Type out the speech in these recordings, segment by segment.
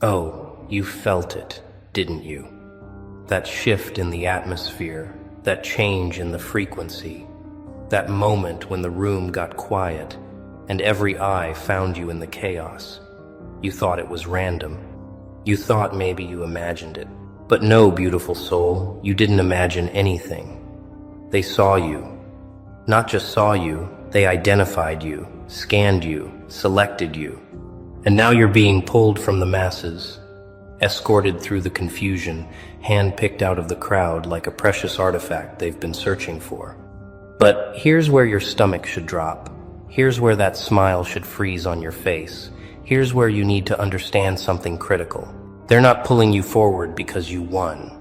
Oh, you felt it, didn't you? That shift in the atmosphere, that change in the frequency, that moment when the room got quiet and every eye found you in the chaos. You thought it was random. You thought maybe you imagined it. But no, beautiful soul, you didn't imagine anything. They saw you. Not just saw you, they identified you, scanned you, selected you. And now you're being pulled from the masses, escorted through the confusion, hand-picked out of the crowd like a precious artifact they've been searching for. But here's where your stomach should drop. Here's where that smile should freeze on your face. Here's where you need to understand something critical. They're not pulling you forward because you won.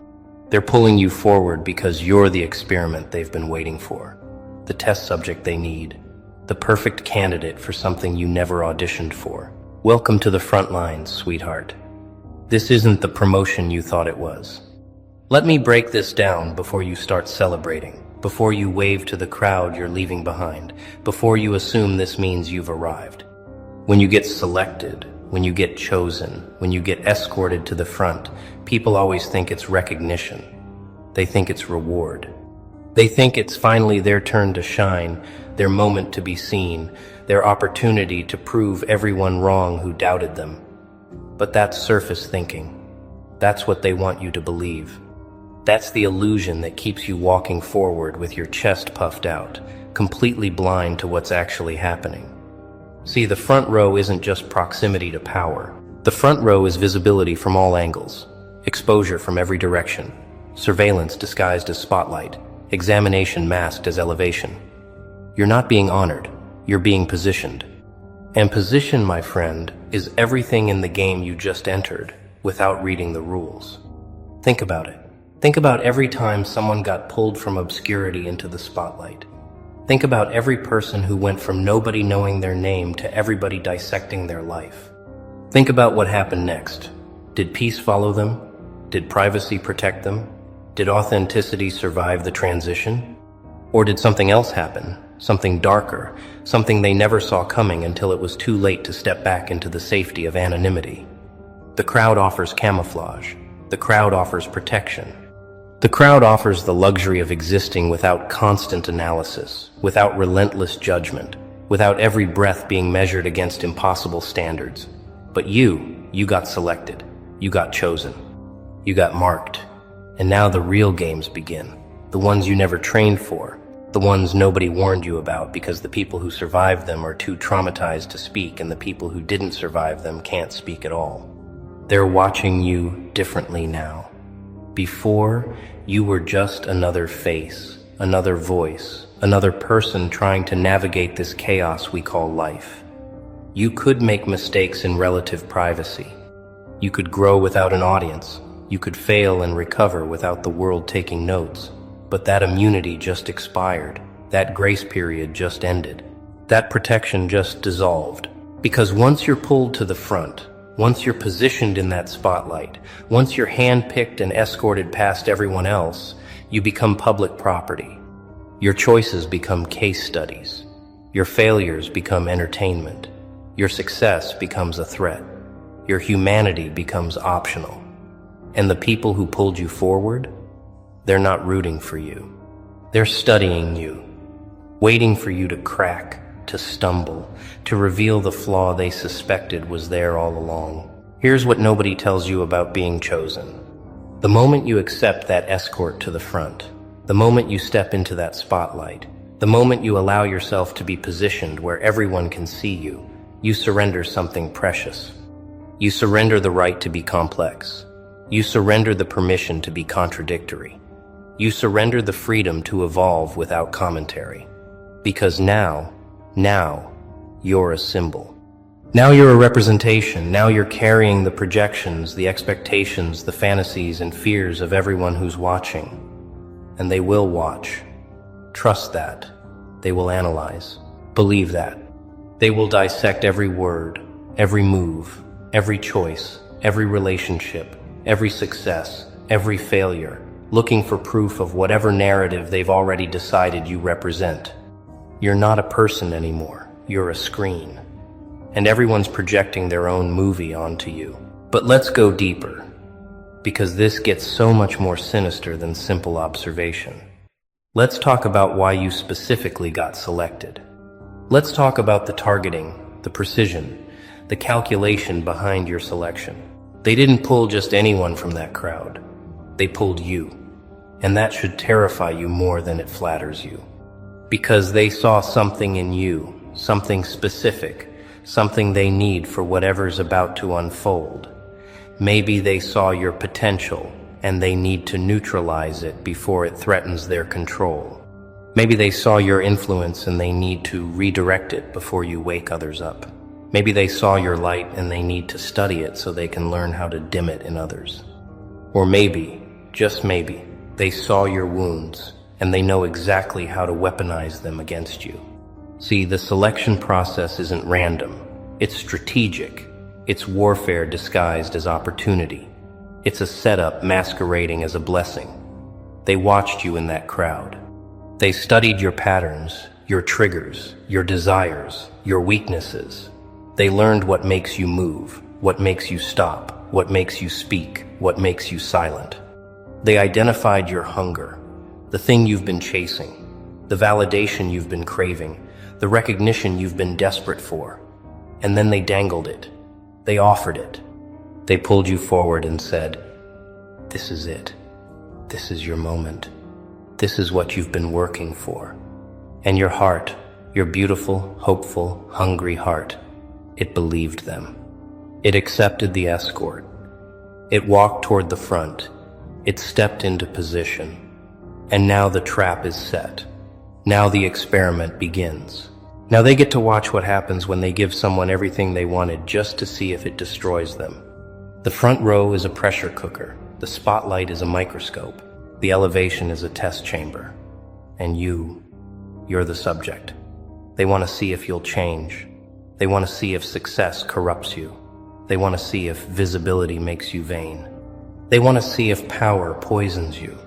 They're pulling you forward because you're the experiment they've been waiting for, the test subject they need, the perfect candidate for something you never auditioned for. Welcome to the front lines, sweetheart. This isn't the promotion you thought it was. Let me break this down before you start celebrating, before you wave to the crowd you're leaving behind, before you assume this means you've arrived. When you get selected, when you get chosen, when you get escorted to the front, people always think it's recognition. They think it's reward. They think it's finally their turn to shine, their moment to be seen, their opportunity to prove everyone wrong who doubted them. But that's surface thinking. That's what they want you to believe. That's the illusion that keeps you walking forward with your chest puffed out, completely blind to what's actually happening. See, the front row isn't just proximity to power. The front row is visibility from all angles, exposure from every direction, surveillance disguised as spotlight, examination masked as elevation. You're not being honored, you're being positioned. And position, my friend, is everything in the game you just entered without reading the rules. Think about it. Think about every time someone got pulled from obscurity into the spotlight. Think about every person who went from nobody knowing their name to everybody dissecting their life. Think about what happened next. Did peace follow them? Did privacy protect them? Did authenticity survive the transition? Or did something else happen? Something darker, something they never saw coming until it was too late to step back into the safety of anonymity. The crowd offers camouflage. The crowd offers protection. The crowd offers the luxury of existing without constant analysis, without relentless judgment, without every breath being measured against impossible standards. But you got selected. You got chosen. You got marked. And now the real games begin. The ones you never trained for. The ones nobody warned you about because the people who survived them are too traumatized to speak, and the people who didn't survive them can't speak at all. They're watching you differently now. Before, you were just another face, another voice, another person trying to navigate this chaos we call life. You could make mistakes in relative privacy. You could grow without an audience. You could fail and recover without the world taking notes. But that immunity just expired. That grace period just ended. That protection just dissolved. Because once you're pulled to the front, once you're positioned in that spotlight, once you're handpicked and escorted past everyone else, you become public property. Your choices become case studies. Your failures become entertainment. Your success becomes a threat. Your humanity becomes optional. And the people who pulled you forward, they're not rooting for you. They're studying you, waiting for you to crack, to stumble, to reveal the flaw they suspected was there all along. Here's what nobody tells you about being chosen. The moment you accept that escort to the front, the moment you step into that spotlight, the moment you allow yourself to be positioned where everyone can see you, you surrender something precious. You surrender the right to be complex. You surrender the permission to be contradictory. You surrender the freedom to evolve without commentary. Because now, you're a symbol. Now you're a representation. Now you're carrying the projections, the expectations, the fantasies and fears of everyone who's watching. And they will watch. Trust that. They will analyze. Believe that. They will dissect every word, every move, every choice, every relationship, every success, every failure, looking for proof of whatever narrative they've already decided you represent. You're not a person anymore. You're a screen. And everyone's projecting their own movie onto you. But let's go deeper, because this gets so much more sinister than simple observation. Let's talk about why you specifically got selected. Let's talk about the targeting, the precision, the calculation behind your selection. They didn't pull just anyone from that crowd. They pulled you. And that should terrify you more than it flatters you. Because they saw something in you, something specific, something they need for whatever's about to unfold. Maybe they saw your potential, and they need to neutralize it before it threatens their control. Maybe they saw your influence and they need to redirect it before you wake others up. Maybe they saw your light and they need to study it so they can learn how to dim it in others. Or maybe, just maybe, they saw your wounds and they know exactly how to weaponize them against you. See, the selection process isn't random. It's strategic. It's warfare disguised as opportunity. It's a setup masquerading as a blessing. They watched you in that crowd. They studied your patterns, your triggers, your desires, your weaknesses. They learned what makes you move, what makes you stop, what makes you speak, what makes you silent. They identified your hunger, the thing you've been chasing, the validation you've been craving, the recognition you've been desperate for. And then they dangled it. They offered it. They pulled you forward and said, "This is it. This is your moment. This is what you've been working for." And your heart, your beautiful, hopeful, hungry heart, it believed them. It accepted the escort. It walked toward the front. It stepped into position. And now the trap is set. Now the experiment begins. Now they get to watch what happens when they give someone everything they wanted just to see if it destroys them. The front row is a pressure cooker. The spotlight is a microscope. The elevation is a test chamber. And you're the subject. They want to see if you'll change. They want to see if success corrupts you. They want to see if visibility makes you vain. They want to see if power poisons you.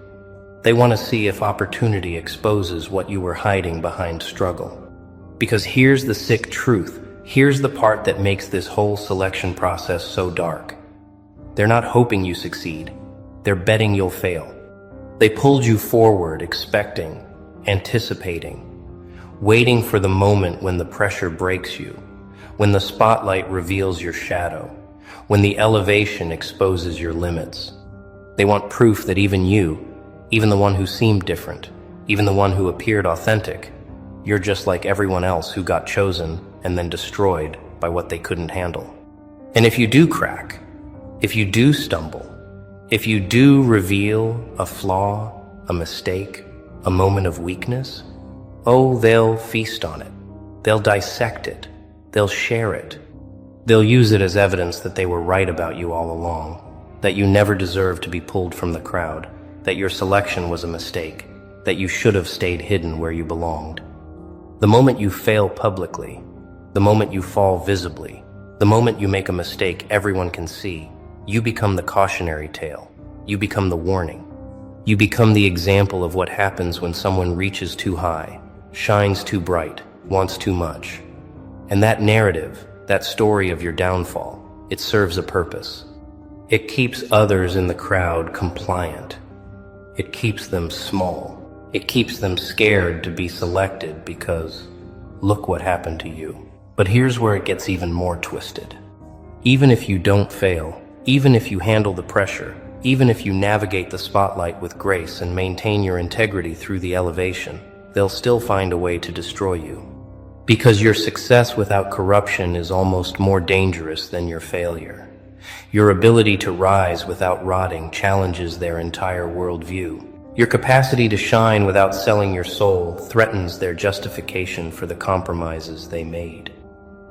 They want to see if opportunity exposes what you were hiding behind struggle. Because here's the sick truth. Here's the part that makes this whole selection process so dark. They're not hoping you succeed. They're betting you'll fail. They pulled you forward, expecting, anticipating, waiting for the moment when the pressure breaks you, when the spotlight reveals your shadow, when the elevation exposes your limits. They want proof that even you, even the one who seemed different, even the one who appeared authentic, you're just like everyone else who got chosen and then destroyed by what they couldn't handle. And if you do crack, if you do stumble, if you do reveal a flaw, a mistake, a moment of weakness, oh, they'll feast on it. They'll dissect it. They'll share it. They'll use it as evidence that they were right about you all along, that you never deserved to be pulled from the crowd, that your selection was a mistake, that you should have stayed hidden where you belonged. The moment you fail publicly, the moment you fall visibly, the moment you make a mistake everyone can see, you become the cautionary tale. You become the warning. You become the example of what happens when someone reaches too high, shines too bright, wants too much. And that narrative, that story of your downfall, it serves a purpose. It keeps others in the crowd compliant. It keeps them small. It keeps them scared to be selected because look what happened to you. But here's where it gets even more twisted. Even if you don't fail, even if you handle the pressure, even if you navigate the spotlight with grace and maintain your integrity through the elevation, they'll still find a way to destroy you. Because your success without corruption is almost more dangerous than your failure. Your ability to rise without rotting challenges their entire worldview. Your capacity to shine without selling your soul threatens their justification for the compromises they made.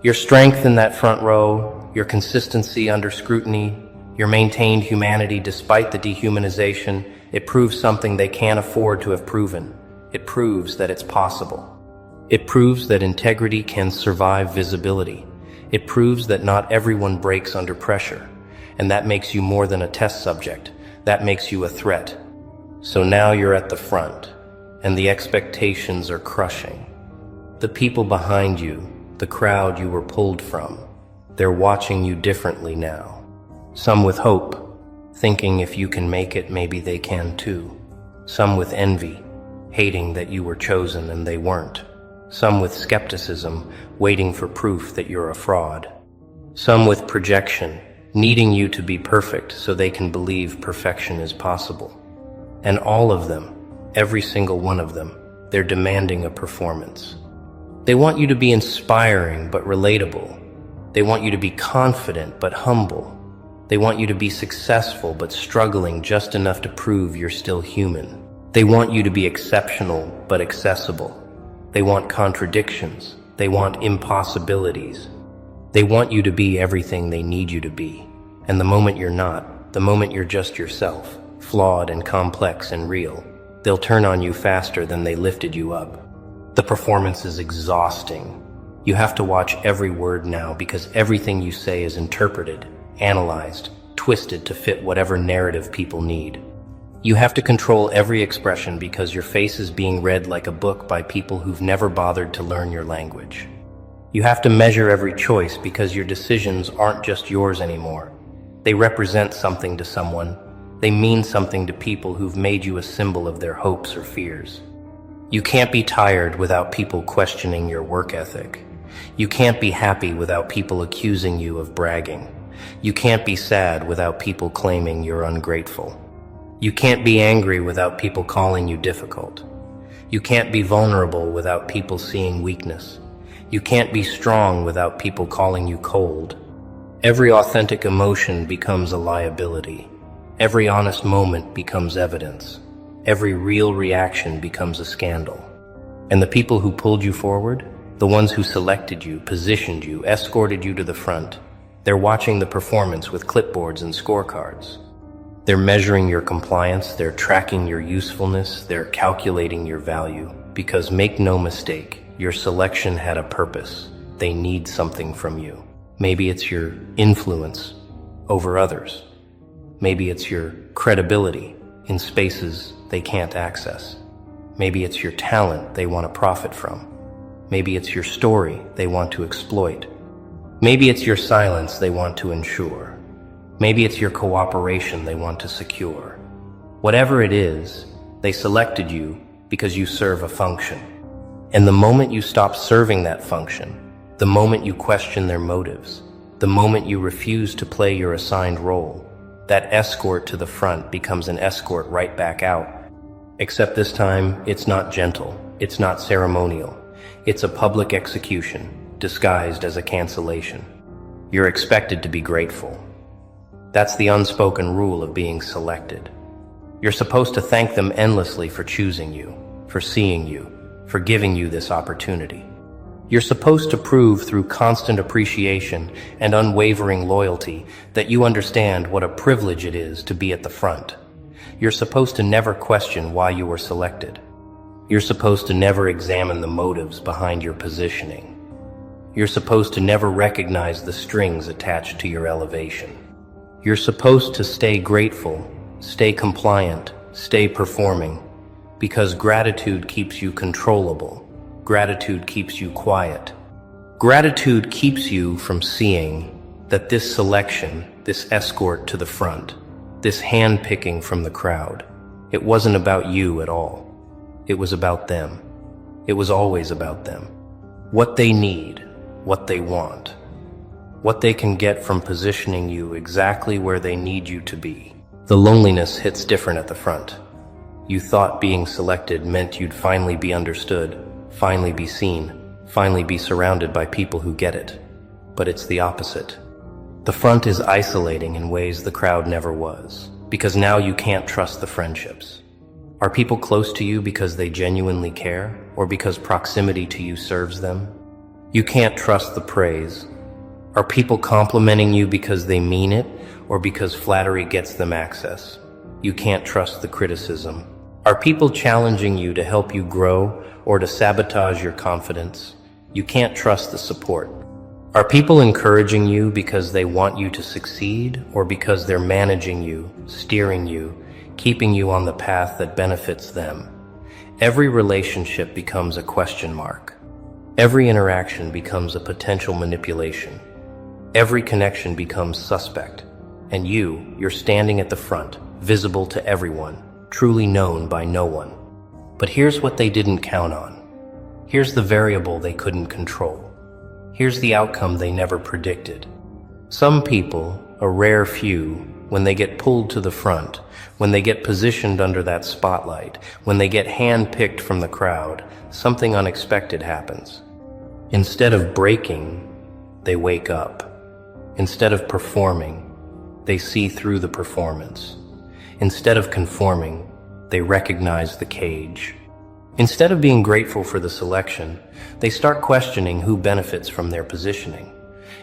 Your strength in that front row, your consistency under scrutiny, your maintained humanity despite the dehumanization, it proves something they can't afford to have proven. It proves that it's possible. It proves that integrity can survive visibility. It proves that not everyone breaks under pressure. And that makes you more than a test subject. That makes you a threat. So now you're at the front, and the expectations are crushing. The people behind you, the crowd you were pulled from, they're watching you differently now. Some with hope, thinking if you can make it, maybe they can too. Some with envy, hating that you were chosen and they weren't. Some with skepticism, waiting for proof that you're a fraud. Some with projection, needing you to be perfect so they can believe perfection is possible. And all of them, every single one of them, they're demanding a performance. They want you to be inspiring but relatable. They want you to be confident but humble. They want you to be successful but struggling just enough to prove you're still human. They want you to be exceptional but accessible. They want contradictions. They want impossibilities. They want you to be everything they need you to be. And the moment you're not, the moment you're just yourself, flawed and complex and real, they'll turn on you faster than they lifted you up. The performance is exhausting. You have to watch every word now because everything you say is interpreted, analyzed, twisted to fit whatever narrative people need. You have to control every expression because your face is being read like a book by people who've never bothered to learn your language. You have to measure every choice because your decisions aren't just yours anymore. They represent something to someone. They mean something to people who've made you a symbol of their hopes or fears. You can't be tired without people questioning your work ethic. You can't be happy without people accusing you of bragging. You can't be sad without people claiming you're ungrateful. You can't be angry without people calling you difficult. You can't be vulnerable without people seeing weakness. You can't be strong without people calling you cold. Every authentic emotion becomes a liability. Every honest moment becomes evidence. Every real reaction becomes a scandal. And the people who pulled you forward, the ones who selected you, positioned you, escorted you to the front, they're watching the performance with clipboards and scorecards. They're measuring your compliance, they're tracking your usefulness, they're calculating your value. Because make no mistake, your selection had a purpose. They need something from you. Maybe it's your influence over others. Maybe it's your credibility in spaces they can't access. Maybe it's your talent they want to profit from. Maybe it's your story they want to exploit. Maybe it's your silence they want to ensure. Maybe it's your cooperation they want to secure. Whatever it is, they selected you because you serve a function. And the moment you stop serving that function, the moment you question their motives, the moment you refuse to play your assigned role, that escort to the front becomes an escort right back out. Except this time, it's not gentle, it's not ceremonial. It's a public execution, disguised as a cancellation. You're expected to be grateful. That's the unspoken rule of being selected. You're supposed to thank them endlessly for choosing you, for seeing you, for giving you this opportunity. You're supposed to prove through constant appreciation and unwavering loyalty that you understand what a privilege it is to be at the front. You're supposed to never question why you were selected. You're supposed to never examine the motives behind your positioning. You're supposed to never recognize the strings attached to your elevation. You're supposed to stay grateful, stay compliant, stay performing, because gratitude keeps you controllable. Gratitude keeps you quiet. Gratitude keeps you from seeing that this selection, this escort to the front, this handpicking from the crowd, it wasn't about you at all. It was about them. It was always about them. What they need, what they want, what they can get from positioning you exactly where they need you to be. The loneliness hits different at the front. You thought being selected meant you'd finally be understood, finally be seen, finally be surrounded by people who get it. But it's the opposite. The front is isolating in ways the crowd never was, because now you can't trust the friendships. Are people close to you because they genuinely care, or because proximity to you serves them? You can't trust the praise. Are people complimenting you because they mean it, or because flattery gets them access? You can't trust the criticism. Are people challenging you to help you grow, or to sabotage your confidence? You can't trust the support. Are people encouraging you because they want you to succeed, or because they're managing you, steering you, keeping you on the path that benefits them? Every relationship becomes a question mark. Every interaction becomes a potential manipulation. Every connection becomes suspect. And you're standing at the front, visible to everyone, truly known by no one. But here's what they didn't count on. Here's the variable they couldn't control. Here's the outcome they never predicted. Some people, a rare few, when they get pulled to the front, when they get positioned under that spotlight, when they get hand-picked from the crowd, something unexpected happens. Instead of breaking, they wake up. Instead of performing, they see through the performance. Instead of conforming, they recognize the cage. Instead of being grateful for the selection, they start questioning who benefits from their positioning.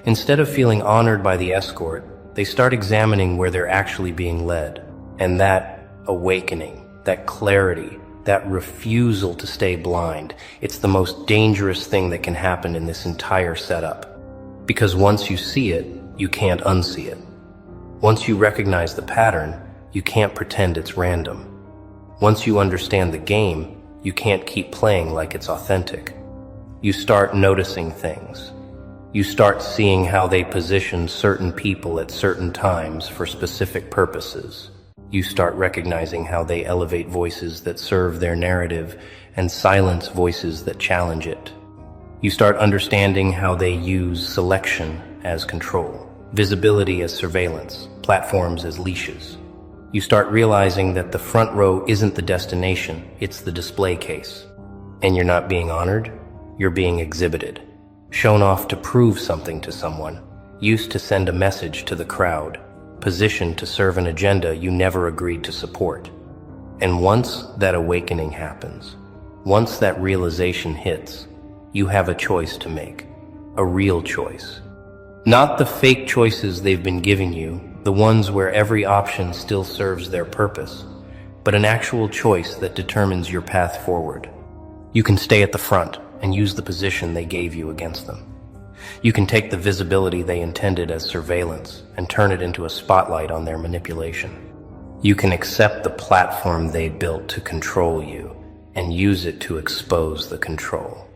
Instead of feeling honored by the escort, they start examining where they're actually being led. And that awakening, that clarity, that refusal to stay blind, it's the most dangerous thing that can happen in this entire setup. Because once you see it, you can't unsee it. Once you recognize the pattern, you can't pretend it's random. Once you understand the game, you can't keep playing like it's authentic. You start noticing things. You start seeing how they position certain people at certain times for specific purposes. You start recognizing how they elevate voices that serve their narrative and silence voices that challenge it. You start understanding how they use selection as control, visibility as surveillance, platforms as leashes. You start realizing that the front row isn't the destination, it's the display case. And you're not being honored, you're being exhibited. Shown off to prove something to someone, used to send a message to the crowd, positioned to serve an agenda you never agreed to support. And once that awakening happens, once that realization hits, you have a choice to make, a real choice. Not the fake choices they've been giving you, the ones where every option still serves their purpose, but an actual choice that determines your path forward. You can stay at the front and use the position they gave you against them. You can take the visibility they intended as surveillance and turn it into a spotlight on their manipulation. You can accept the platform they built to control you and use it to expose the control.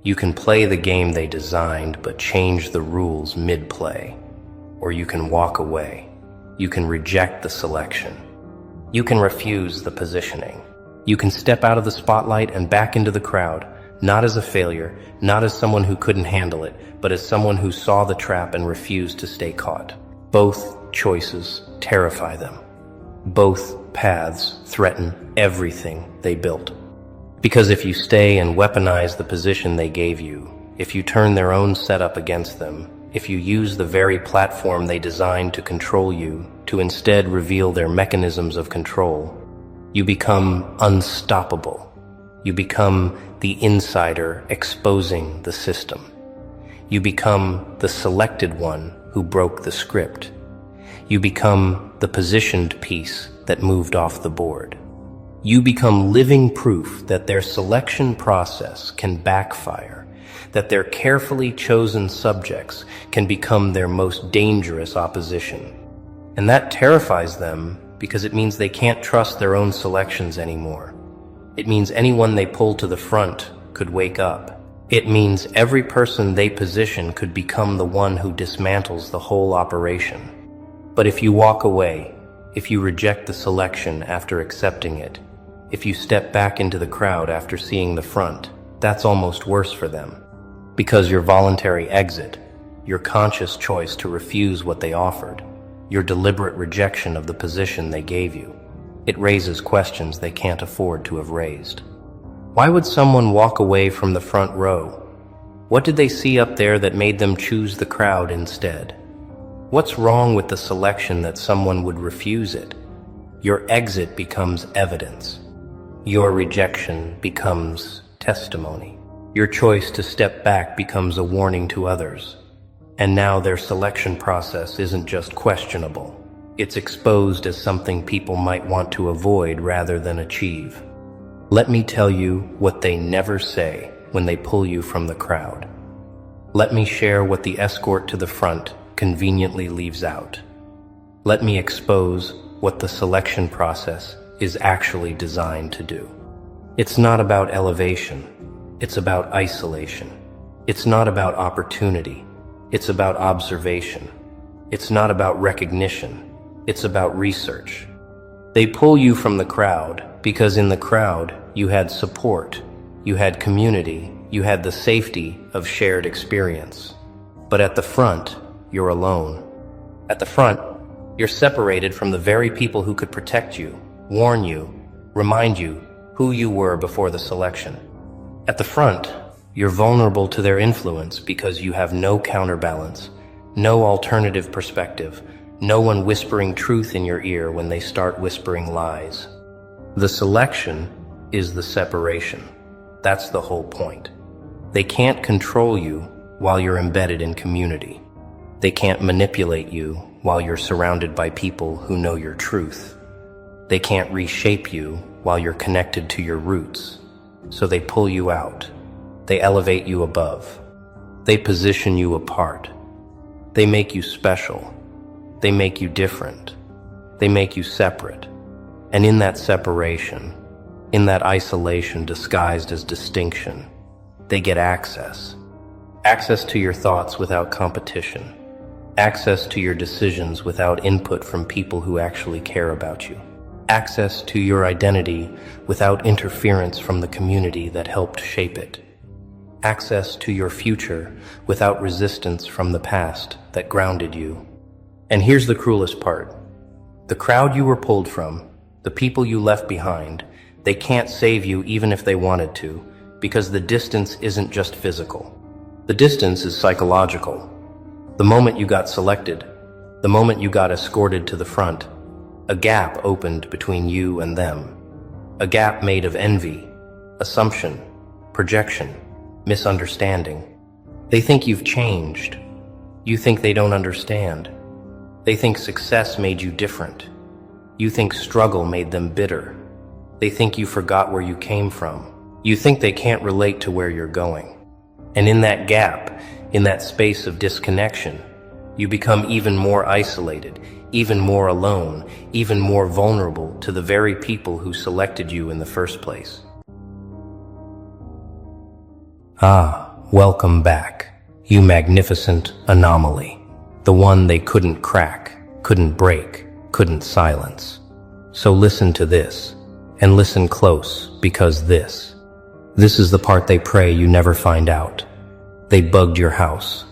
You can play the game they designed but change the rules mid-play. Or you can walk away. You can reject the selection. You can refuse the positioning. You can step out of the spotlight and back into the crowd, not as a failure, not as someone who couldn't handle it, but as someone who saw the trap and refused to stay caught. Both choices terrify them. Both paths threaten everything they built. Because if you stay and weaponize the position they gave you, if you turn their own setup against them, if you use the very platform they designed to control you to instead reveal their mechanisms of control, you become unstoppable. You become the insider exposing the system. You become the selected one who broke the script. You become the positioned piece that moved off the board. You become living proof that their selection process can backfire, that their carefully chosen subjects can become their most dangerous opposition. And that terrifies them because it means they can't trust their own selections anymore. It means anyone they pull to the front could wake up. It means every person they position could become the one who dismantles the whole operation. But if you walk away, if you reject the selection after accepting it, if you step back into the crowd after seeing the front, that's almost worse for them. Because your voluntary exit, your conscious choice to refuse what they offered, your deliberate rejection of the position they gave you, it raises questions they can't afford to have raised. Why would someone walk away from the front row? What did they see up there that made them choose the crowd instead? What's wrong with the selection that someone would refuse it? Your exit becomes evidence. Your rejection becomes testimony. Your choice to step back becomes a warning to others. And now their selection process isn't just questionable. It's exposed as something people might want to avoid rather than achieve. Let me tell you what they never say when they pull you from the crowd. Let me share what the escort to the front conveniently leaves out. Let me expose what the selection process is actually designed to do. It's not about elevation. It's about isolation. It's not about opportunity. It's about observation. It's not about recognition. It's about research. They pull you from the crowd because in the crowd you had support, you had community, you had the safety of shared experience. But at the front, you're alone. At the front, you're separated from the very people who could protect you, warn you, remind you who you were before the selection. At the front, you're vulnerable to their influence because you have no counterbalance, no alternative perspective, no one whispering truth in your ear when they start whispering lies. The selection is the separation. That's the whole point. They can't control you while you're embedded in community. They can't manipulate you while you're surrounded by people who know your truth. They can't reshape you while you're connected to your roots. So they pull you out. They elevate you above. They position you apart. They make you special. They make you different. They make you separate. And in that separation, in that isolation disguised as distinction, they get access. Access to your thoughts without competition. Access to your decisions without input from people who actually care about you. Access to your identity without interference from the community that helped shape it. Access to your future without resistance from the past that grounded you. And here's the cruelest part. The crowd you were pulled from, the people you left behind, they can't save you even if they wanted to, because the distance isn't just physical. The distance is psychological. The moment you got selected, the moment you got escorted to the front, a gap opened between you and them. A gap made of envy, assumption, projection, misunderstanding. They think you've changed. You think they don't understand. They think success made you different. You think struggle made them bitter. They think you forgot where you came from. You think they can't relate to where you're going. And in that gap, in that space of disconnection, you become even more isolated, even more alone, even more vulnerable to the very people who selected you in the first place. Ah, welcome back, you magnificent anomaly. The one they couldn't crack, couldn't break, couldn't silence. So listen to this, and listen close, because this is the part they pray you never find out. They bugged your house.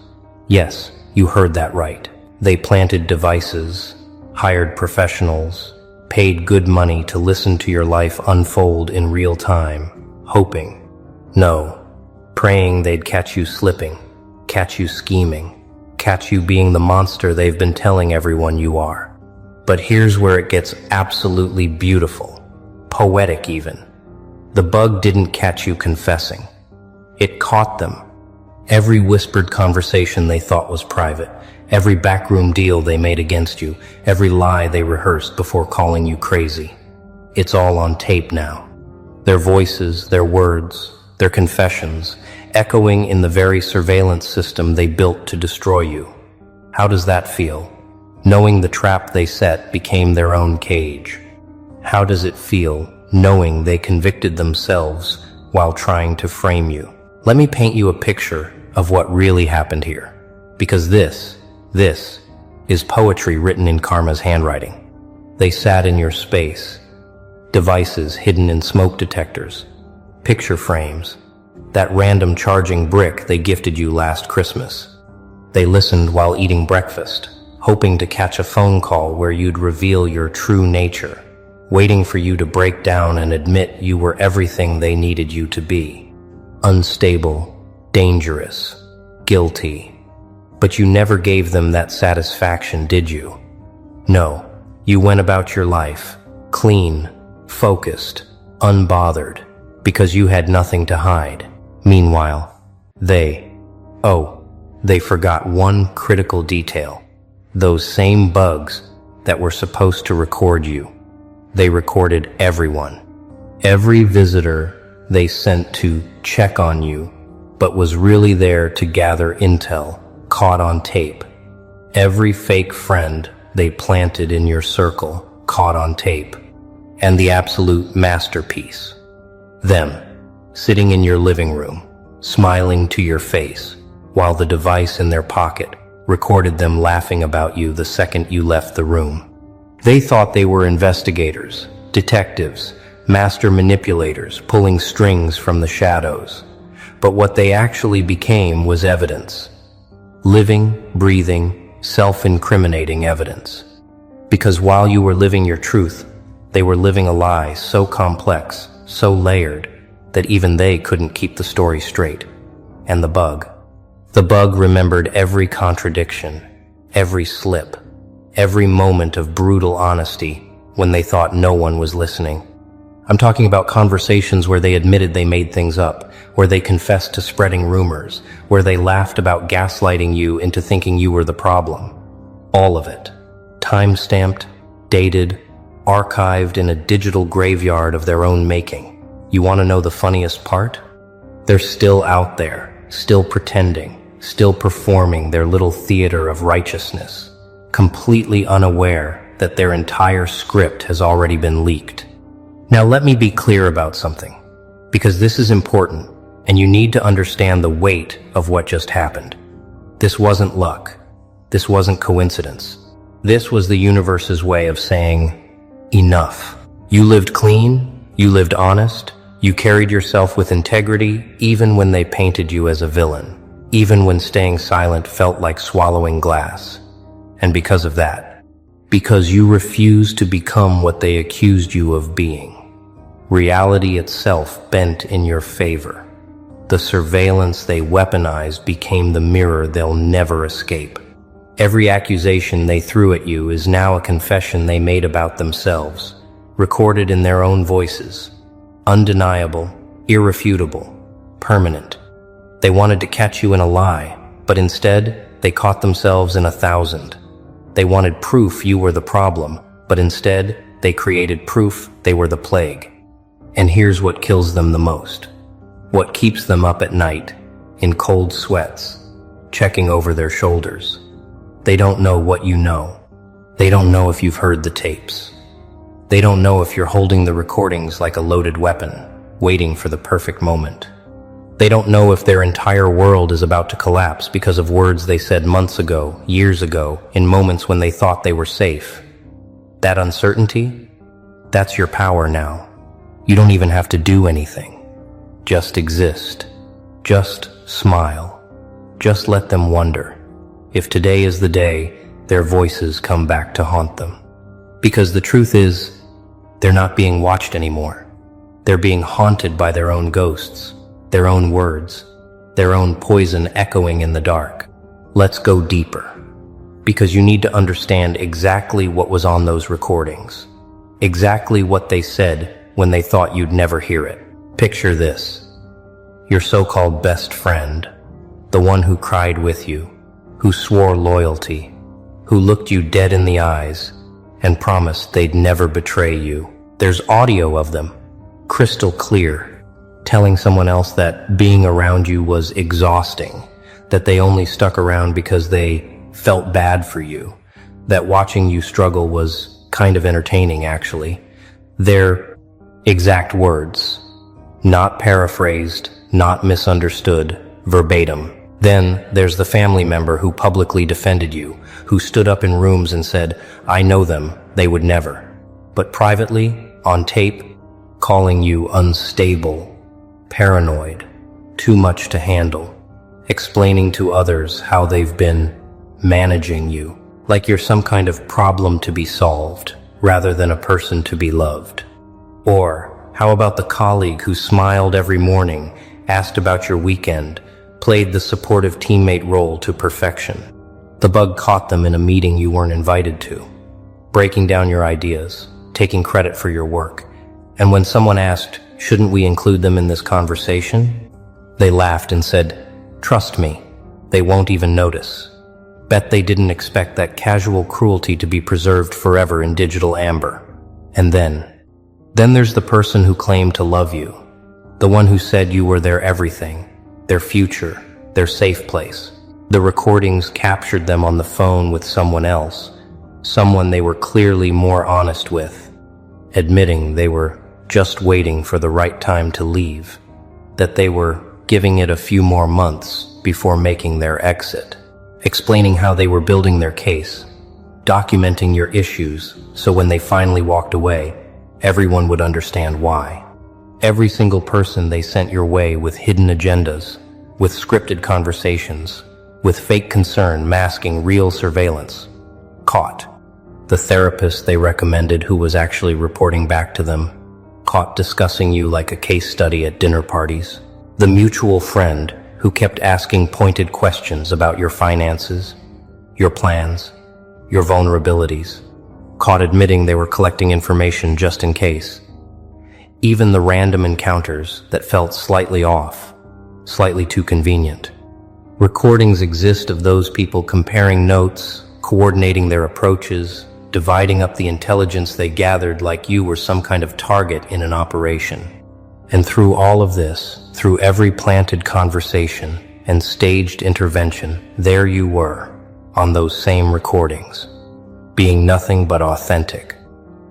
Yes, you heard that right. They planted devices, hired professionals, paid good money to listen to your life unfold in real time, hoping, no, praying they'd catch you slipping, catch you scheming, catch you being the monster they've been telling everyone you are. But here's where it gets absolutely beautiful, poetic even. The bug didn't catch you confessing. It caught them. Every whispered conversation they thought was private, every backroom deal they made against you, every lie they rehearsed before calling you crazy. It's all on tape now. Their voices, their words, their confessions, echoing in the very surveillance system they built to destroy you. How does that feel? Knowing the trap they set became their own cage. How does it feel knowing they convicted themselves while trying to frame you? Let me paint you a picture of what really happened here. Because this is poetry written in karma's handwriting. They sat in your space. Devices hidden in smoke detectors. Picture frames. That random charging brick they gifted you last Christmas. They listened while eating breakfast, hoping to catch a phone call where you'd reveal your true nature, waiting for you to break down and admit you were everything they needed you to be. Unstable, dangerous, guilty. But you never gave them that satisfaction, did you? No, you went about your life, clean, focused, unbothered, because you had nothing to hide. Meanwhile, they forgot one critical detail. Those same bugs that were supposed to record you. They recorded everyone. Every visitor they sent to check on you, but was really there to gather intel, caught on tape. Every fake friend they planted in your circle, caught on tape. And the absolute masterpiece. Them, sitting in your living room, smiling to your face, while the device in their pocket recorded them laughing about you the second you left the room. They thought they were investigators, detectives, master manipulators, pulling strings from the shadows. But what they actually became was evidence. Living, breathing, self-incriminating evidence. Because while you were living your truth, they were living a lie so complex, so layered, that even they couldn't keep the story straight. And the bug. The bug remembered every contradiction, every slip, every moment of brutal honesty when they thought no one was listening. I'm talking about conversations where they admitted they made things up, where they confessed to spreading rumors, where they laughed about gaslighting you into thinking you were the problem. All of it. Time-stamped, dated, archived in a digital graveyard of their own making. You want to know the funniest part? They're still out there, still pretending, still performing their little theater of righteousness, completely unaware that their entire script has already been leaked. Now let me be clear about something, because this is important, and you need to understand the weight of what just happened. This wasn't luck. This wasn't coincidence. This was the universe's way of saying, enough. You lived clean, you lived honest, you carried yourself with integrity even when they painted you as a villain, even when staying silent felt like swallowing glass. And because of that, because you refused to become what they accused you of being, reality itself bent in your favor. The surveillance they weaponized became the mirror they'll never escape. Every accusation they threw at you is now a confession they made about themselves, recorded in their own voices. Undeniable, irrefutable, permanent. They wanted to catch you in a lie, but instead, they caught themselves in 1,000. They wanted proof you were the problem, but instead, they created proof they were the plague. And here's what kills them the most. What keeps them up at night, in cold sweats, checking over their shoulders. They don't know what you know. They don't know if you've heard the tapes. They don't know if you're holding the recordings like a loaded weapon, waiting for the perfect moment. They don't know if their entire world is about to collapse because of words they said months ago, years ago, in moments when they thought they were safe. That uncertainty? That's your power now. You don't even have to do anything. Just exist. Just smile. Just let them wonder. If today is the day, their voices come back to haunt them. Because the truth is, they're not being watched anymore. They're being haunted by their own ghosts, their own words, their own poison echoing in the dark. Let's go deeper. Because you need to understand exactly what was on those recordings. Exactly what they said when they thought you'd never hear it. Picture this. Your so-called best friend, the one who cried with you, who swore loyalty, who looked you dead in the eyes and promised they'd never betray you. There's audio of them, crystal clear, telling someone else that being around you was exhausting, that they only stuck around because they felt bad for you, that watching you struggle was kind of entertaining, actually. Their exact words, not paraphrased, not misunderstood, verbatim. Then there's the family member who publicly defended you, who stood up in rooms and said, I know them, they would never. But privately, on tape, calling you unstable, paranoid, too much to handle, explaining to others how they've been managing you, like you're some kind of problem to be solved, rather than a person to be loved. Or how about the colleague who smiled every morning, asked about your weekend, played the supportive teammate role to perfection? The bug caught them in a meeting you weren't invited to, breaking down your ideas, taking credit for your work. And when someone asked, shouldn't we include them in this conversation? They laughed and said, trust me, they won't even notice. Bet they didn't expect that casual cruelty to be preserved forever in digital amber. And then there's the person who claimed to love you, the one who said you were their everything, their future, their safe place. The recordings captured them on the phone with someone else, someone they were clearly more honest with, admitting they were just waiting for the right time to leave, that they were giving it a few more months before making their exit, explaining how they were building their case, documenting your issues so when they finally walked away, everyone would understand why. Every single person they sent your way with hidden agendas, with scripted conversations, with fake concern masking real surveillance. Caught. The therapist they recommended who was actually reporting back to them. Caught discussing you like a case study at dinner parties. The mutual friend who kept asking pointed questions about your finances, your plans, your vulnerabilities. Caught admitting they were collecting information just in case. Even the random encounters that felt slightly off, slightly too convenient. Recordings exist of those people comparing notes, coordinating their approaches, dividing up the intelligence they gathered like you were some kind of target in an operation. And through all of this, through every planted conversation and staged intervention, there you were, on those same recordings, being nothing but authentic.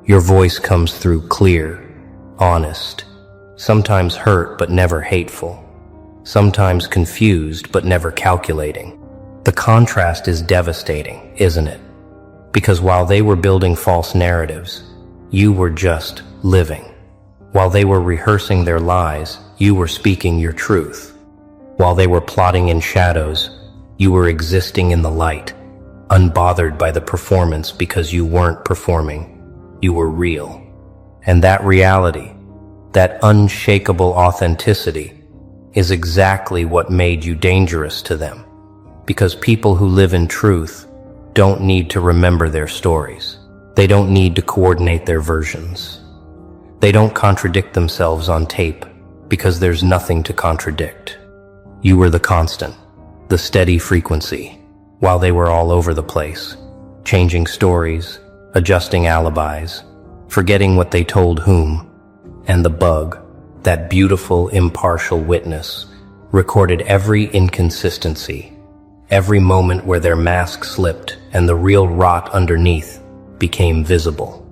Your voice comes through clear, honest, sometimes hurt but never hateful, sometimes confused but never calculating. The contrast is devastating, isn't it? Because while they were building false narratives, you were just living. While they were rehearsing their lies, you were speaking your truth. While they were plotting in shadows, you were existing in the light, unbothered by the performance because you weren't performing. You were real. And that reality, that unshakable authenticity, is exactly what made you dangerous to them. Because people who live in truth don't need to remember their stories. They don't need to coordinate their versions. They don't contradict themselves on tape because there's nothing to contradict. You were the constant, the steady frequency, while they were all over the place, changing stories, adjusting alibis, forgetting what they told whom. And the bug, that beautiful, impartial witness, recorded every inconsistency, every moment where their mask slipped and the real rot underneath became visible.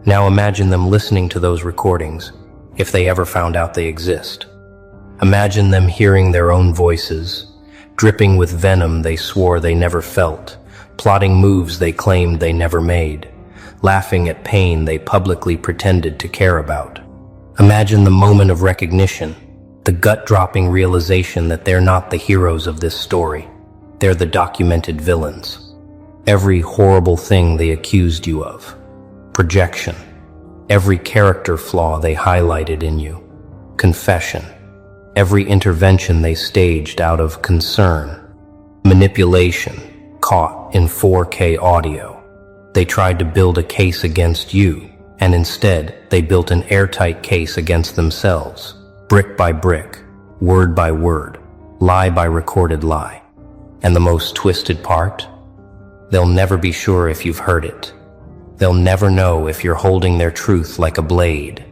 Now imagine them listening to those recordings, if they ever found out they exist. Imagine them hearing their own voices, dripping with venom they swore they never felt, plotting moves they claimed they never made, laughing at pain they publicly pretended to care about. Imagine the moment of recognition, the gut-dropping realization that they're not the heroes of this story. They're the documented villains. Every horrible thing they accused you of. Projection. Every character flaw they highlighted in you. Confession. Every intervention they staged out of concern. Manipulation. Caught in 4K audio. They tried to build a case against you, and instead they built an airtight case against themselves. Brick by brick. Word by word. Lie by recorded lie. And the most twisted part? They'll never be sure if you've heard it. They'll never know if you're holding their truth like a blade,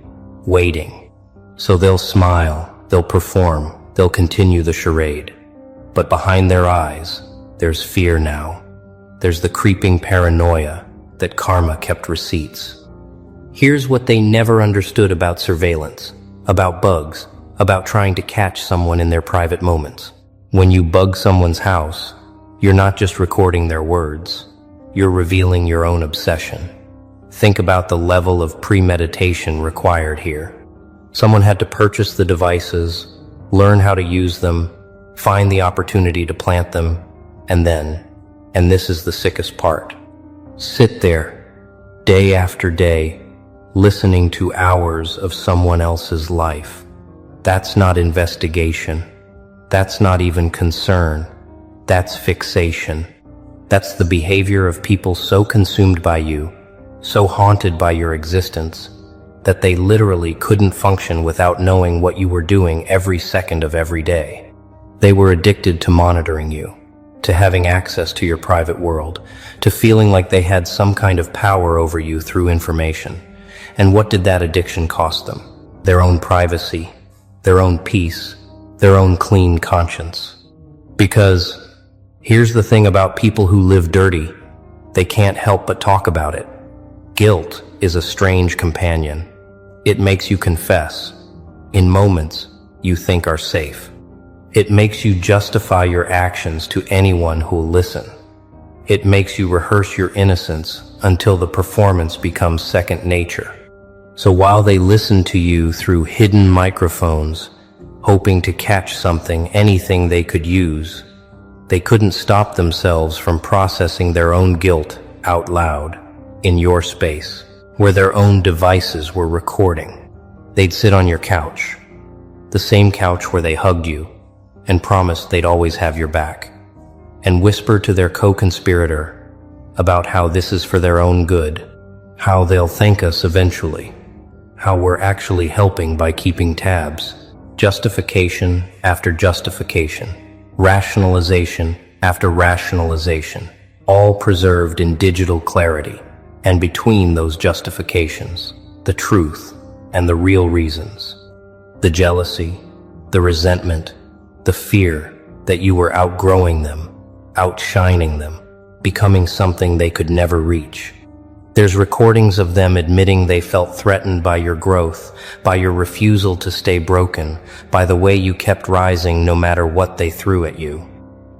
waiting. So they'll smile, they'll perform, they'll continue the charade. But behind their eyes, there's fear now. There's the creeping paranoia that karma kept receipts. Here's what they never understood about surveillance, about bugs, about trying to catch someone in their private moments. When you bug someone's house, you're not just recording their words, you're revealing your own obsession. Think about the level of premeditation required here. Someone had to purchase the devices, learn how to use them, find the opportunity to plant them, and then, and this is the sickest part, sit there, day after day, listening to hours of someone else's life. That's not investigation. That's not even concern. That's fixation. That's the behavior of people so consumed by you, so haunted by your existence, that they literally couldn't function without knowing what you were doing every second of every day. They were addicted to monitoring you, to having access to your private world, to feeling like they had some kind of power over you through information. And what did that addiction cost them? Their own privacy, their own peace, their own clean conscience. Because here's the thing about people who live dirty, they can't help but talk about it. Guilt is a strange companion. It makes you confess in moments you think are safe. It makes you justify your actions to anyone who'll listen. It makes you rehearse your innocence until the performance becomes second nature. So while they listen to you through hidden microphones, hoping to catch something, anything they could use, they couldn't stop themselves from processing their own guilt out loud in your space, where their own devices were recording. They'd sit on your couch, the same couch where they hugged you and promised they'd always have your back, and whisper to their co-conspirator about how this is for their own good, how they'll thank us eventually, how we're actually helping by keeping tabs. Justification after justification, rationalization after rationalization, all preserved in digital clarity. And between those justifications, the truth and the real reasons, the jealousy, the resentment, the fear that you were outgrowing them, outshining them, becoming something they could never reach. There's recordings of them admitting they felt threatened by your growth, by your refusal to stay broken, by the way you kept rising no matter what they threw at you.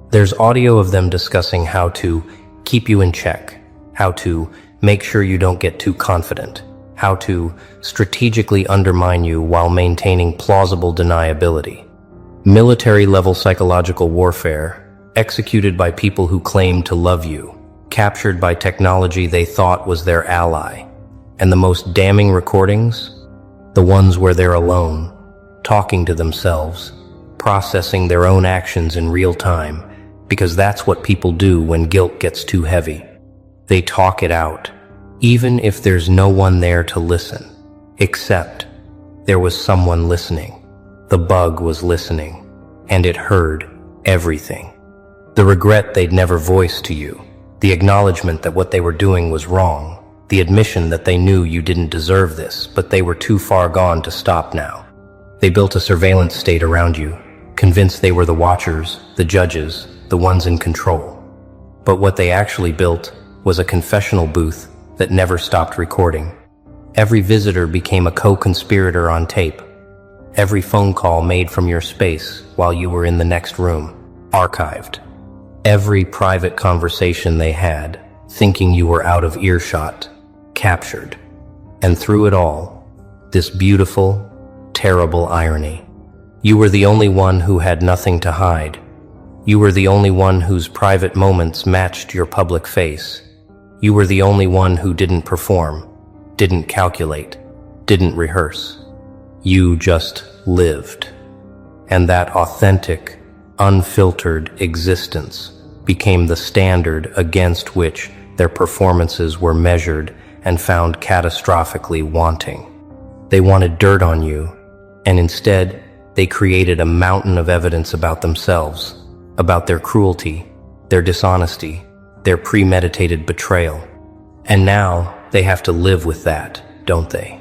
There's audio of them discussing how to keep you in check, how to make sure you don't get too confident, how to strategically undermine you while maintaining plausible deniability. Military-level psychological warfare, executed by people who claim to love you, captured by technology they thought was their ally. And the most damning recordings? The ones where they're alone, talking to themselves, processing their own actions in real time, because that's what people do when guilt gets too heavy. They talk it out, even if there's no one there to listen, except there was someone listening. The bug was listening, and it heard everything. The regret they'd never voiced to you, the acknowledgement that what they were doing was wrong, the admission that they knew you didn't deserve this, but they were too far gone to stop now. They built a surveillance state around you, convinced they were the watchers, the judges, the ones in control. But what they actually built was a confessional booth that never stopped recording. Every visitor became a co-conspirator on tape. Every phone call made from your space while you were in the next room, archived. Every private conversation they had, thinking you were out of earshot, captured. And through it all, this beautiful, terrible irony. You were the only one who had nothing to hide. You were the only one whose private moments matched your public face. You were the only one who didn't perform, didn't calculate, didn't rehearse. You just lived. And that authentic, unfiltered existence became the standard against which their performances were measured and found catastrophically wanting. They wanted dirt on you, and instead they created a mountain of evidence about themselves, about their cruelty, their dishonesty, their premeditated betrayal. And now they have to live with that, don't they?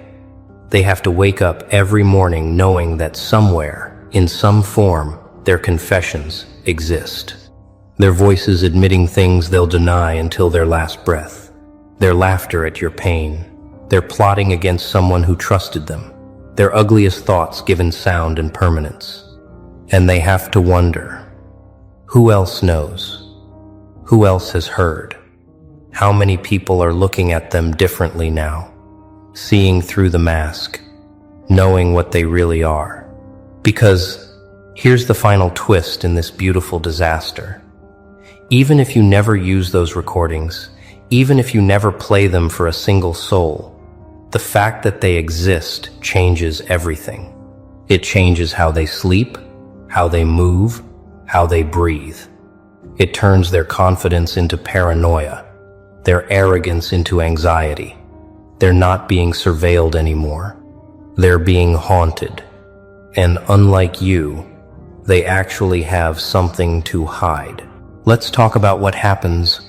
They have to wake up every morning knowing that somewhere, in some form, their confessions exist. Their voices admitting things they'll deny until their last breath. Their laughter at your pain. Their plotting against someone who trusted them. Their ugliest thoughts given sound and permanence. And they have to wonder, who else knows? Who else has heard? How many people are looking at them differently now, seeing through the mask, knowing what they really are? Because here's the final twist in this beautiful disaster. Even if you never use those recordings, even if you never play them for a single soul, the fact that they exist changes everything. It changes how they sleep, how they move, how they breathe. It turns their confidence into paranoia, their arrogance into anxiety. They're not being surveilled anymore. They're being haunted. And unlike you, they actually have something to hide. Let's talk about what happens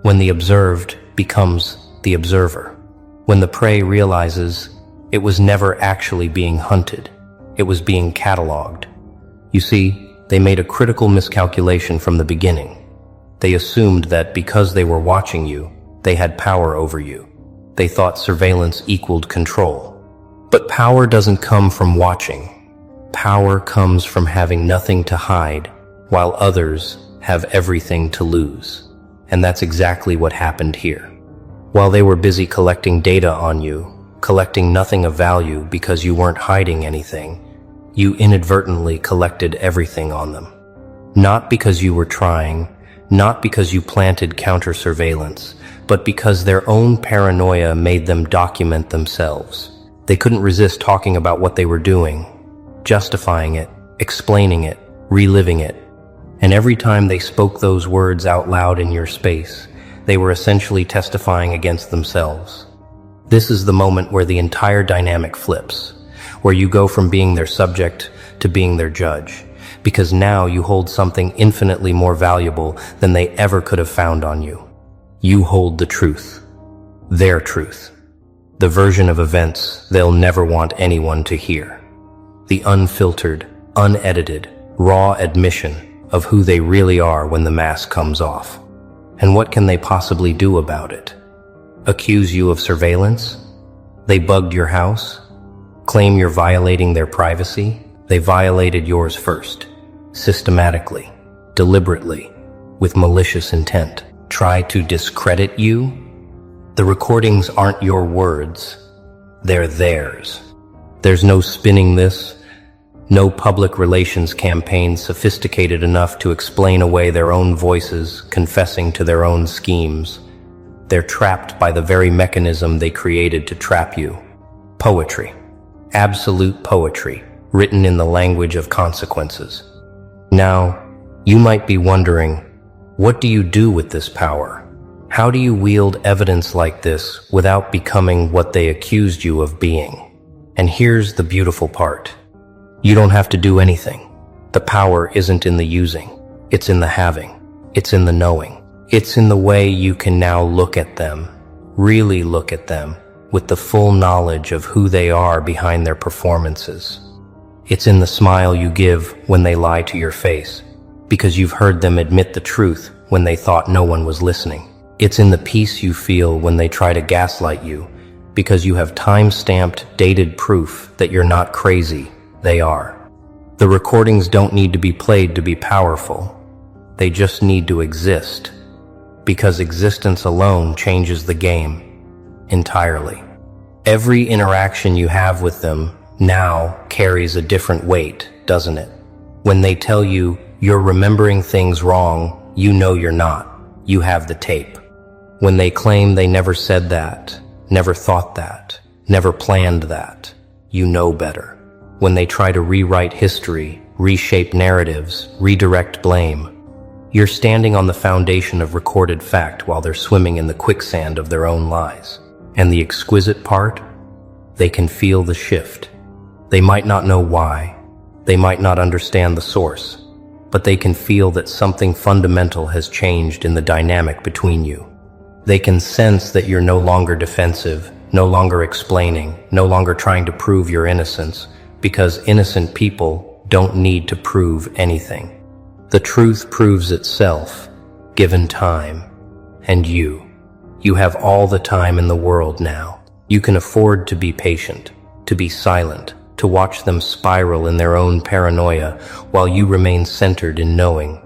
when the observed becomes the observer. When the prey realizes it was never actually being hunted, it was being cataloged. You see, they made a critical miscalculation from the beginning. They assumed that because they were watching you, they had power over you. They thought surveillance equaled control. But power doesn't come from watching. Power comes from having nothing to hide, while others have everything to lose. And that's exactly what happened here. While they were busy collecting data on you, collecting nothing of value because you weren't hiding anything, you inadvertently collected everything on them. Not because you were trying, not because you planted counter-surveillance, but because their own paranoia made them document themselves. They couldn't resist talking about what they were doing, justifying it, explaining it, reliving it. And every time they spoke those words out loud in your space, they were essentially testifying against themselves. This is the moment where the entire dynamic flips, where you go from being their subject to being their judge, because now you hold something infinitely more valuable than they ever could have found on you. You hold the truth, their truth, the version of events they'll never want anyone to hear, the unfiltered, unedited, raw admission of who they really are when the mask comes off. And what can they possibly do about it? Accuse you of surveillance? They bugged your house? Claim you're violating their privacy? They violated yours first, systematically, deliberately, with malicious intent. Try to discredit you? The recordings aren't your words, they're theirs. There's no spinning this, no public relations campaign sophisticated enough to explain away their own voices, confessing to their own schemes. They're trapped by the very mechanism they created to trap you. Poetry. Absolute poetry, written in the language of consequences. Now, you might be wondering, what do you do with this power? How do you wield evidence like this without becoming what they accused you of being? And here's the beautiful part. You don't have to do anything. The power isn't in the using. It's in the having. It's in the knowing. It's in the way you can now look at them, really look at them, with the full knowledge of who they are behind their performances. It's in the smile you give when they lie to your face, because you've heard them admit the truth when they thought no one was listening. It's in the peace you feel when they try to gaslight you, because you have time-stamped, dated proof that you're not crazy. They are. The recordings don't need to be played to be powerful. They just need to exist, because existence alone changes the game entirely. Every interaction you have with them now carries a different weight, doesn't it? When they tell you you're remembering things wrong, you know you're not. You have the tape. When they claim they never said that, never thought that, never planned that, you know better. When they try to rewrite history, reshape narratives, redirect blame, you're standing on the foundation of recorded fact while they're swimming in the quicksand of their own lies. And the exquisite part? They can feel the shift. They might not know why. They might not understand the source. But they can feel that something fundamental has changed in the dynamic between you. They can sense that you're no longer defensive, no longer explaining, no longer trying to prove your innocence, because innocent people don't need to prove anything. The truth proves itself, given time. And you have all the time in the world now. You can afford to be patient, to be silent, to watch them spiral in their own paranoia while you remain centered in knowing.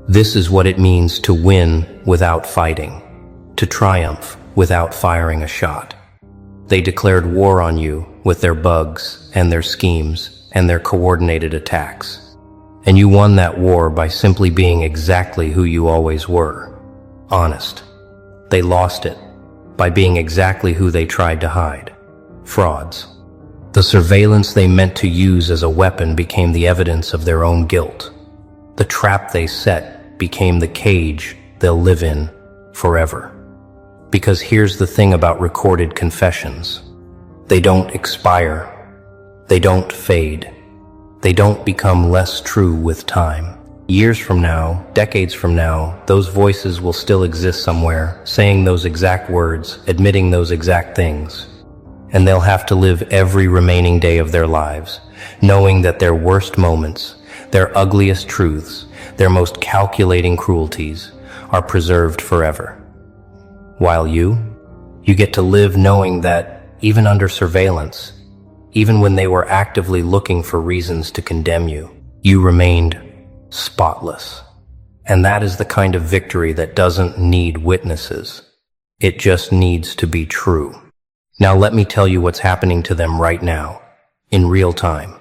This is what it means to win without fighting, to triumph without firing a shot. They declared war on you with their bugs and their schemes and their coordinated attacks. And you won that war by simply being exactly who you always were, honest. They lost it by being exactly who they tried to hide, frauds. The surveillance they meant to use as a weapon became the evidence of their own guilt. The trap they set became the cage they'll live in forever. Because here's the thing about recorded confessions. They don't expire. They don't fade. They don't become less true with time. Years from now, decades from now, those voices will still exist somewhere, saying those exact words, admitting those exact things. And they'll have to live every remaining day of their lives, knowing that their worst moments, their ugliest truths, their most calculating cruelties are preserved forever. While you get to live knowing that, even under surveillance, even when they were actively looking for reasons to condemn you, you remained spotless. And that is the kind of victory that doesn't need witnesses. It just needs to be true. Now let me tell you what's happening to them right now, in real time,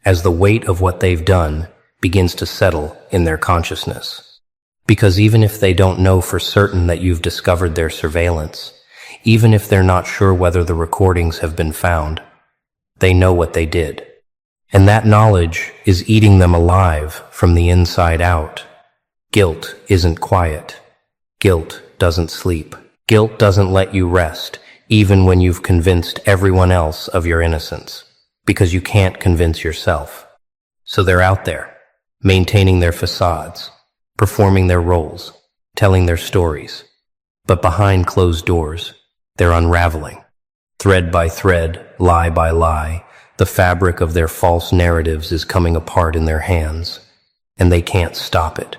as the weight of what they've done begins to settle in their consciousness. Because even if they don't know for certain that you've discovered their surveillance, even if they're not sure whether the recordings have been found, they know what they did. And that knowledge is eating them alive from the inside out. Guilt isn't quiet. Guilt doesn't sleep. Guilt doesn't let you rest, even when you've convinced everyone else of your innocence, because you can't convince yourself. So they're out there, maintaining their facades, performing their roles, telling their stories. But behind closed doors, they're unraveling. Thread by thread, lie by lie, the fabric of their false narratives is coming apart in their hands, and they can't stop it.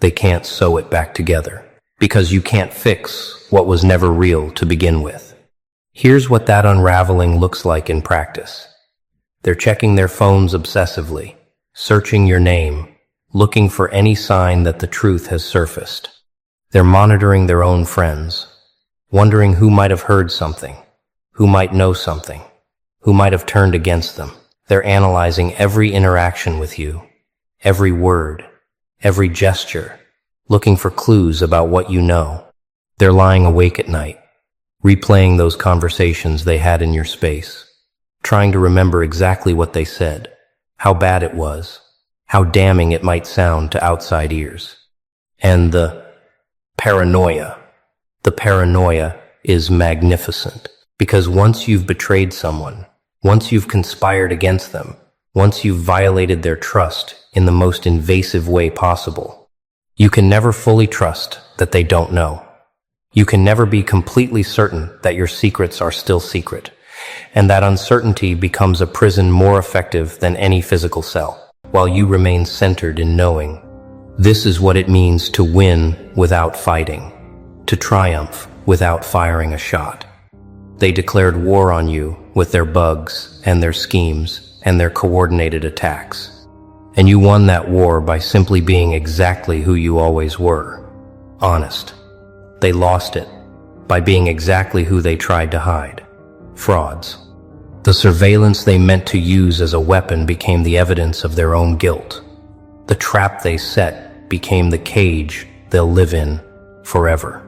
They can't sew it back together, because you can't fix what was never real to begin with. Here's what that unraveling looks like in practice. They're checking their phones obsessively, searching your name, looking for any sign that the truth has surfaced. They're monitoring their own friends, wondering who might have heard something, who might know something, who might have turned against them. They're analyzing every interaction with you, every word, every gesture, looking for clues about what you know. They're lying awake at night, replaying those conversations they had in your space, trying to remember exactly what they said, how bad it was, how damning it might sound to outside ears. And the paranoia is magnificent, because once you've betrayed someone, once you've conspired against them, once you've violated their trust in the most invasive way possible, you can never fully trust that they don't know. You can never be completely certain that your secrets are still secret, and that uncertainty becomes a prison more effective than any physical cell, while you remain centered in knowing. This is what it means to win without fighting, to triumph without firing a shot. They declared war on you with their bugs and their schemes and their coordinated attacks. And you won that war by simply being exactly who you always were, honest. They lost it by being exactly who they tried to hide, frauds. The surveillance they meant to use as a weapon became the evidence of their own guilt. The trap they set became the cage they'll live in forever.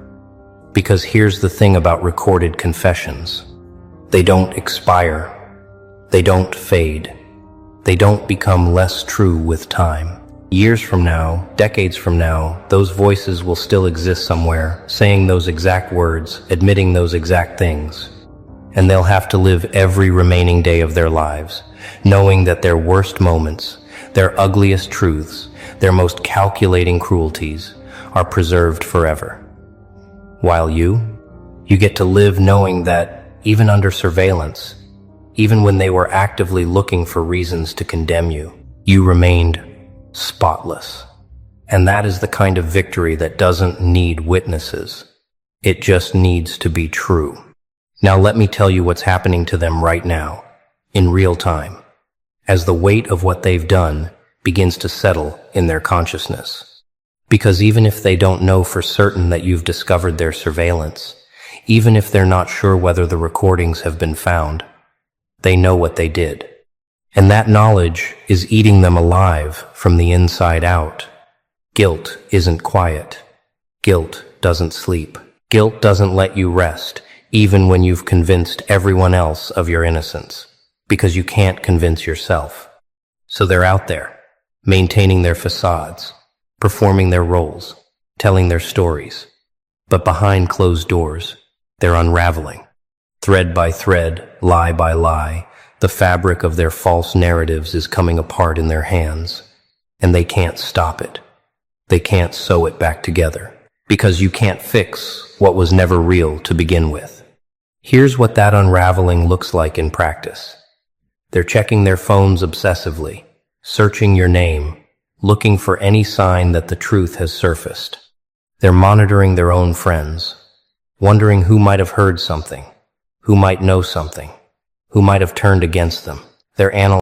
Because here's the thing about recorded confessions. They don't expire. They don't fade. They don't become less true with time. Years from now, decades from now, those voices will still exist somewhere, saying those exact words, admitting those exact things. And they'll have to live every remaining day of their lives, knowing that their worst moments, their ugliest truths, their most calculating cruelties are preserved forever. While you get to live knowing that, even under surveillance, even when they were actively looking for reasons to condemn you, you remained spotless. And that is the kind of victory that doesn't need witnesses. It just needs to be true. Now let me tell you what's happening to them right now, in real time, as the weight of what they've done begins to settle in their consciousness. Because even if they don't know for certain that you've discovered their surveillance, even if they're not sure whether the recordings have been found, they know what they did. And that knowledge is eating them alive from the inside out. Guilt isn't quiet. Guilt doesn't sleep. Guilt doesn't let you rest, even when you've convinced everyone else of your innocence, because you can't convince yourself. So they're out there, maintaining their facades, performing their roles, telling their stories. But behind closed doors, they're unraveling. Thread by thread, lie by lie, the fabric of their false narratives is coming apart in their hands, and they can't stop it. They can't sew it back together, because you can't fix what was never real to begin with. Here's what that unraveling looks like in practice. They're checking their phones obsessively, searching your name, looking for any sign that the truth has surfaced. They're monitoring their own friends, wondering who might have heard something, who might know something, who might have turned against them. They're analyzing